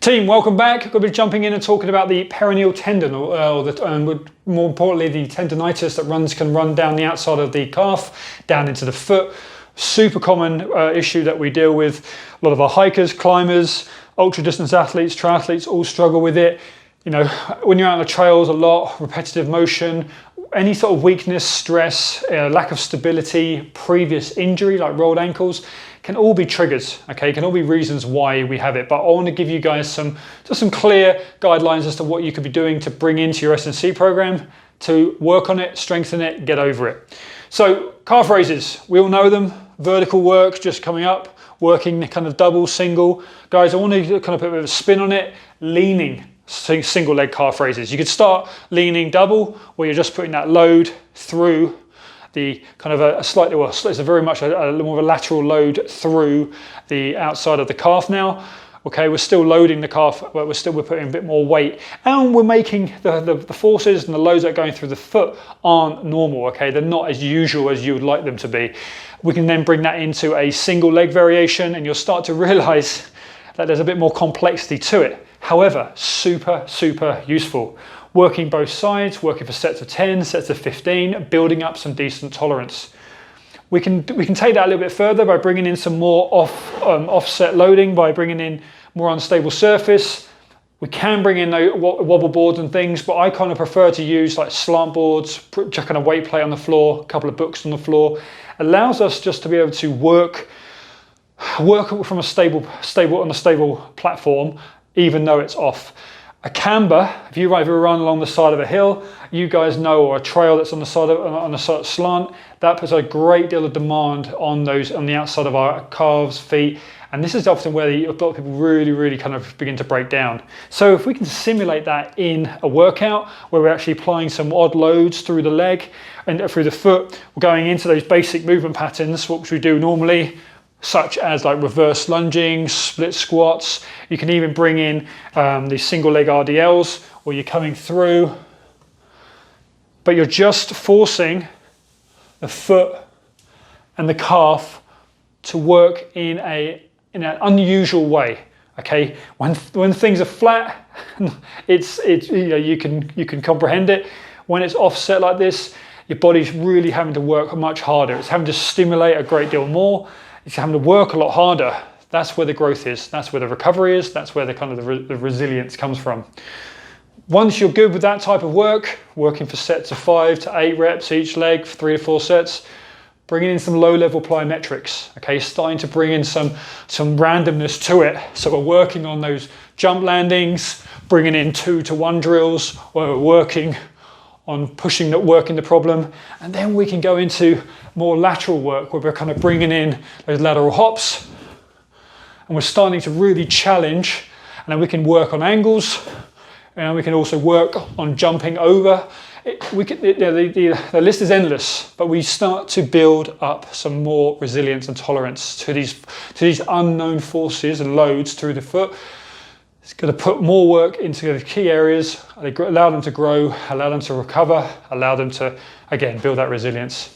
Team, welcome back. We're going to be jumping in and talking about the peroneal tendon, and more importantly, the tendonitis that can run down the outside of the calf, down into the foot. Super common issue that we deal with. A lot of our hikers, climbers, ultra distance athletes, triathletes all struggle with it. You know, when you're out on the trails a lot, repetitive motion, any sort of weakness, stress, lack of stability, previous injury like rolled ankles, can all be triggers, okay? Can all be reasons why we have it. But I want to give you guys some clear guidelines as to what you could be doing to bring into your S&C program to work on it, strengthen it, get over it. So calf raises, we all know them. Vertical work just coming up, working kind of double, single. Guys, I want to kind of put a bit of a spin on it, leaning single leg calf raises. You could start leaning double, where you're just putting that load through the kind of a slightly, well, it's a very much a more of a lateral load through the outside of the calf now. Okay, we're still loading the calf, but we're putting a bit more weight, and we're making the forces and the loads that are going through the foot aren't normal, okay? They're not as usual as you would like them to be. We can then bring that into a single leg variation, and you'll start to realize that there's a bit more complexity to it. However, super useful. Working both sides, working for sets of 10, sets of 15, building up some decent tolerance. We can take that a little bit further by bringing in some more offset loading, by bringing in more unstable surface. We can bring in wobble boards and things, but I kind of prefer to use like slant boards, put just kind of weight plate on the floor, a couple of books on the floor. Allows us just to be able to work from a stable platform, even though it's off. A camber, if you ever run along the side of a hill, you guys know, or a trail that's on the side of slant, that puts a great deal of demand on the outside of our calves, feet, and this is often where a lot of people really kind of begin to break down. So if we can simulate that in a workout where we're actually applying some odd loads through the leg and through the foot, we're going into those basic movement patterns, which we do normally, such as like reverse lunging, split squats. You can even bring in these single leg RDLs, where you're coming through, but you're just forcing the foot and the calf to work in an unusual way. Okay, when things are flat, you can comprehend it. When it's offset like this, your body's really having to work much harder. It's having to stimulate a great deal more. It's having to work a lot harder. That's where the growth is. That's where the recovery is. That's where the kind of the resilience comes from. Once you're good with that type of work, working for sets of 5 to 8 reps each leg, 3 to 4 sets, bringing in some low-level plyometrics. Okay, starting to bring in some randomness to it. So we're working on those jump landings, bringing in 2 to 1 drills, where we're working on working the problem, and then we can go into more lateral work where we're kind of bringing in those lateral hops, and we're starting to really challenge, and then we can work on angles, and we can also work on jumping over. The list is endless, but we start to build up some more resilience and tolerance to these unknown forces and loads through the foot. It's going to put more work into the key areas, allow them to grow, allow them to recover, allow them to, again, build that resilience.